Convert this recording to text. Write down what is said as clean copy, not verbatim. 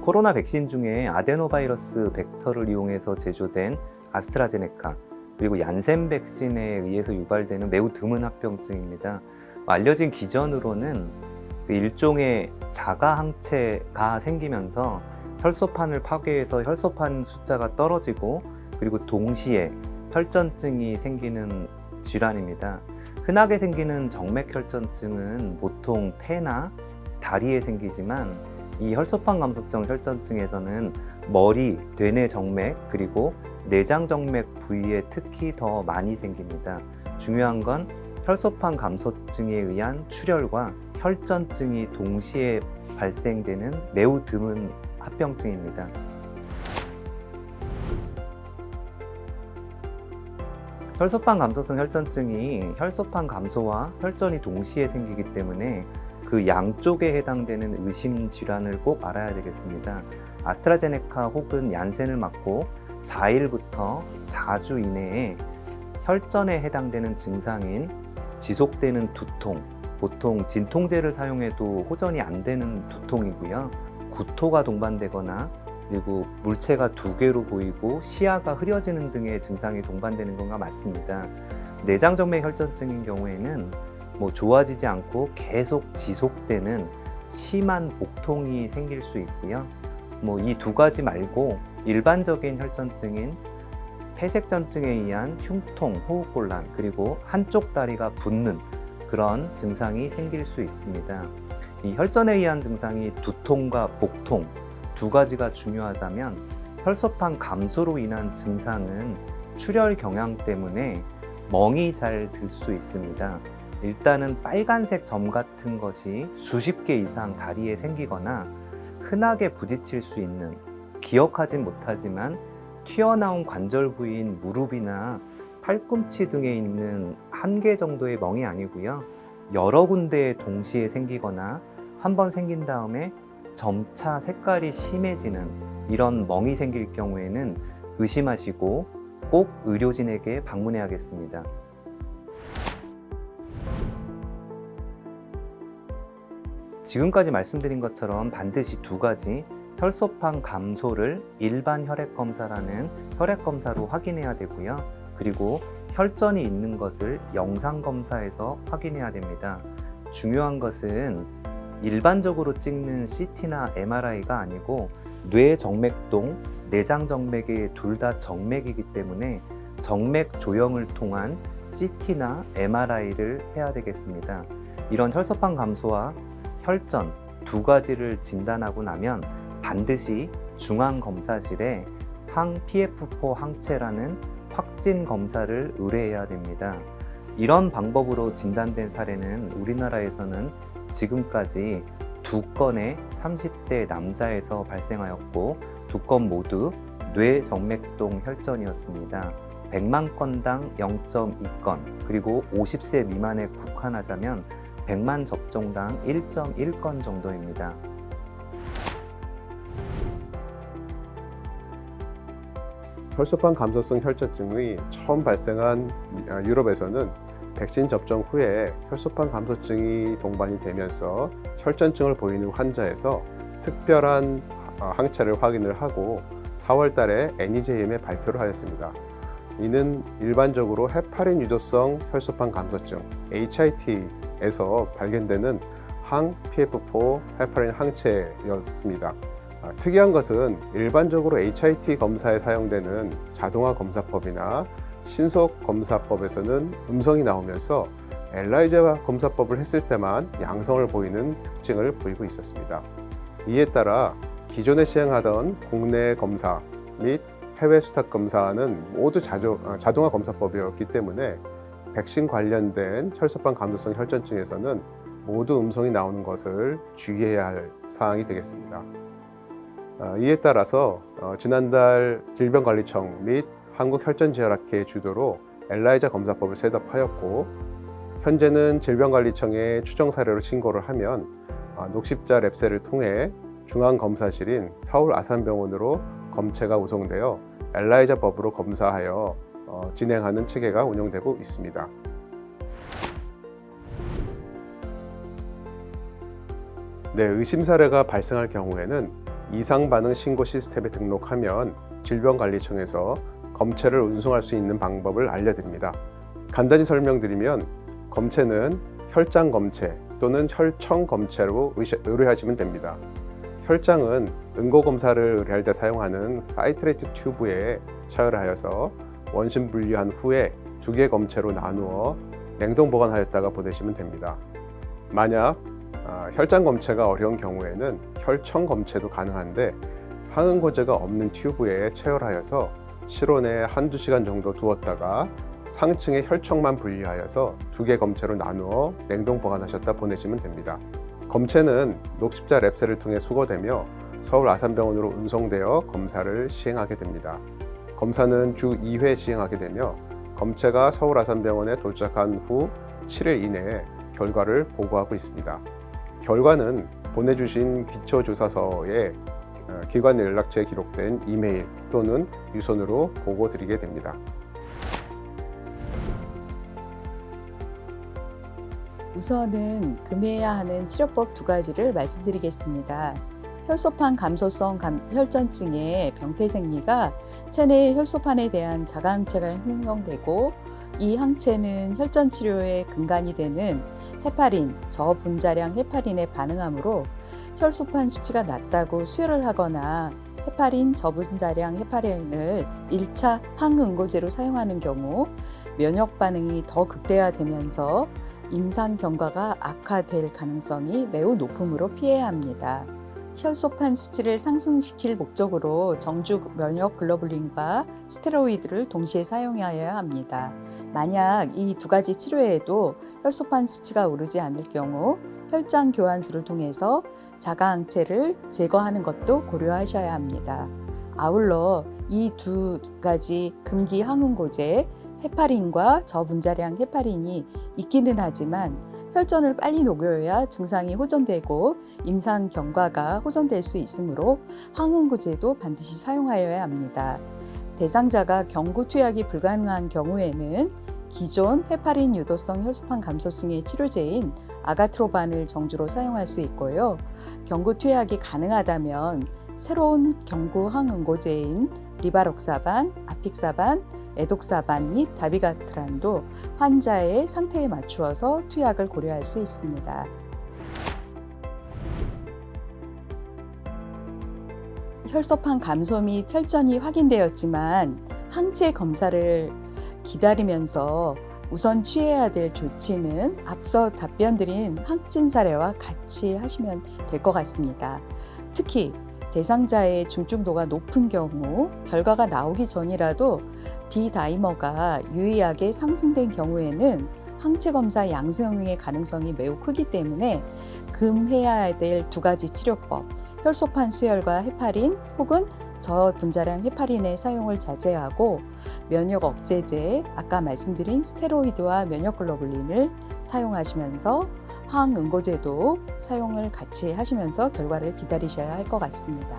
코로나 백신 중에 아데노바이러스 벡터를 이용해서 제조된 아스트라제네카 그리고 얀센 백신에 의해서 유발되는 매우 드문 합병증입니다. 알려진 기전으로는 일종의 자가 항체가 생기면서 혈소판을 파괴해서 혈소판 숫자가 떨어지고 그리고 동시에 혈전증이 생기는 질환입니다. 흔하게 생기는 정맥혈전증은 보통 폐나 다리에 생기지만 이 혈소판 감소성 혈전증에서는 머리, 대뇌 정맥 그리고 내장 정맥 부위에 특히 더 많이 생깁니다. 중요한 건 혈소판 감소증에 의한 출혈과 혈전증이 동시에 발생되는 매우 드문 합병증입니다. 혈소판 감소성 혈전증이 혈소판 감소와 혈전이 동시에 생기기 때문에 그 양쪽에 해당되는 의심 질환을 꼭 알아야 되겠습니다. 아스트라제네카 혹은 얀센을 맞고 4일부터 4주 이내에 혈전에 해당되는 증상인 지속되는 두통, 보통 진통제를 사용해도 호전이 안 되는 두통이고요. 구토가 동반되거나 그리고 물체가 2개로 보이고 시야가 흐려지는 등의 증상이 동반되는 경우가 많습니다. 내장정맥 혈전증인 경우에는 좋아지지 않고 계속 지속되는 심한 복통이 생길 수 있고요. 이 2가지 말고 일반적인 혈전증인 폐색전증에 의한 흉통, 호흡곤란, 그리고 한쪽 다리가 붓는 그런 증상이 생길 수 있습니다. 이 혈전에 의한 증상이 두통과 복통 2가지가 중요하다면 혈소판 감소로 인한 증상은 출혈 경향 때문에 멍이 잘 들 수 있습니다. 일단은 빨간색 점 같은 것이 수십 개 이상 다리에 생기거나 흔하게 부딪힐 수 있는, 기억하진 못하지만 튀어나온 관절 부위인 무릎이나 팔꿈치 등에 있는 1개 정도의 멍이 아니고요. 여러 군데에 동시에 생기거나 한번 생긴 다음에 점차 색깔이 심해지는 이런 멍이 생길 경우에는 의심하시고 꼭 의료진에게 방문해야겠습니다. 지금까지 말씀드린 것처럼 반드시 2가지 혈소판 감소를 일반 혈액검사라는 혈액검사로 확인해야 되고요. 그리고 혈전이 있는 것을 영상검사에서 확인해야 됩니다. 중요한 것은 일반적으로 찍는 CT나 MRI가 아니고 뇌정맥동, 내장정맥이 둘 다 정맥이기 때문에 정맥 조형을 통한 CT나 MRI를 해야 되겠습니다. 이런 혈소판 감소와 혈전 2가지를 진단하고 나면 반드시 중앙검사실에 항-PF4 항체라는 확진 검사를 의뢰해야 됩니다. 이런 방법으로 진단된 사례는 우리나라에서는 지금까지 2건의 30대 남자에서 발생하였고 2건 모두 뇌정맥동 혈전이었습니다. 100만 건당 0.2건, 그리고 50세 미만에 국한하자면 100만 접종당 1.1건 정도입니다. 혈소판 감소성 혈전증이 처음 발생한 유럽에서는 백신 접종 후에 혈소판 감소증이 동반이 되면서 혈전증을 보이는 환자에서 특별한 항체를 확인을 하고 4월 달에 NEJM에 발표를 하였습니다. 이는 일반적으로 헤파린 유도성 혈소판 감소증 HIT에서 발견되는 항-PF4 헤파린 항체였습니다. 특이한 것은 일반적으로 HIT 검사에 사용되는 자동화 검사법이나 신속 검사법에서는 음성이 나오면서 엘라이자 검사법을 했을 때만 양성을 보이는 특징을 보이고 있었습니다. 이에 따라 기존에 시행하던 국내 검사 및 해외 수탁 검사는 모두 자동화 검사법이었기 때문에 백신 관련된 혈소판 감소성 혈전증에서는 모두 음성이 나오는 것을 주의해야 할 사항이 되겠습니다. 이에 따라서 지난달 질병관리청 및 한국혈전지혈학회 주도로 엘라이자 검사법을 셋업하였고, 현재는 질병관리청에 추정 사례로 신고를 하면 녹십자 랩셀을 통해 중앙검사실인 서울 아산병원으로 검체가 우송되어 엘라이자 법으로 검사하여 진행하는 체계가 운영되고 있습니다. 네, 의심 사례가 발생할 경우에는 이상 반응 신고 시스템에 등록하면 질병관리청에서 검체를 운송할 수 있는 방법을 알려드립니다. 간단히 설명드리면 검체는 혈장 검체 또는 혈청 검체로 의뢰하시면 됩니다. 혈장은 응고 검사를 의뢰할 때 사용하는 사이트레이트 튜브에 차열하여서 원심 분리한 후에 2개 검체로 나누어 냉동 보관하였다가 보내시면 됩니다. 만약 혈장 검체가 어려운 경우에는 혈청 검체도 가능한데 항응고제가 없는 튜브에 체열하여서 실온에 한두 시간 정도 두었다가 상층의 혈청만 분리하여서 2개 검체로 나누어 냉동 보관하셨다 보내시면 됩니다. 검체는 녹십자 랩셀을 통해 수거되며 서울 아산병원으로 운송되어 검사를 시행하게 됩니다. 검사는 주 2회 시행하게 되며 검체가 서울 아산병원에 도착한 후 7일 이내에 결과를 보고하고 있습니다. 결과는 보내주신 기초조사서에 기관 연락처에 기록된 이메일 또는 유선으로 보고 드리게 됩니다. 우선은 금해야 하는 치료법 2가지를 말씀드리겠습니다. 혈소판 감소성 혈전증의 병태 생리가 체내 혈소판에 대한 자가항체가 형성되고 이 항체는 혈전 치료의 근간이 되는 헤파린, 저분자량 헤파린에 반응하므로 혈소판 수치가 낮다고 수혈을 하거나 헤파린, 저분자량 헤파린을 1차 항응고제로 사용하는 경우 면역 반응이 더 극대화되면서 임상 경과가 악화될 가능성이 매우 높으므로 피해야 합니다. 혈소판 수치를 상승시킬 목적으로 정주 면역 글로불린과 스테로이드를 동시에 사용하여야 합니다. 만약 이 2가지 치료에도 혈소판 수치가 오르지 않을 경우 혈장 교환술을 통해서 자가항체를 제거하는 것도 고려하셔야 합니다. 아울러 이 2가지 금기 항응고제 헤파린과 저분자량 헤파린이 있기는 하지만 혈전을 빨리 녹여야 증상이 호전되고 임상 경과가 호전될 수 있으므로 항응고제도 반드시 사용하여야 합니다. 대상자가 경구 투약이 불가능한 경우에는 기존 헤파린 유도성 혈소판 감소증의 치료제인 아가트로반을 정주로 사용할 수 있고요. 경구 투약이 가능하다면 새로운 경구 항응고제인 리바록사반, 아픽사반, 에독사반 및 다비가트란도 환자의 상태에 맞추어서 투약을 고려할 수 있습니다. 혈소판 감소 및 혈전이 확인되었지만 항체 검사를 기다리면서 우선 취해야 될 조치는 앞서 답변드린 항진 사례와 같이 하시면 될 것 같습니다. 특히 대상자의 중증도가 높은 경우 결과가 나오기 전이라도 D-다이머가 유의하게 상승된 경우에는 항체 검사 양성의 가능성이 매우 크기 때문에 금해야 될 2가지 치료법, 혈소판 수혈과 헤파린 혹은 저분자량 헤파린의 사용을 자제하고 면역 억제제, 아까 말씀드린 스테로이드와 면역글로불린을 사용하시면서 항응고제도 사용을 같이 하시면서 결과를 기다리셔야 할 것 같습니다.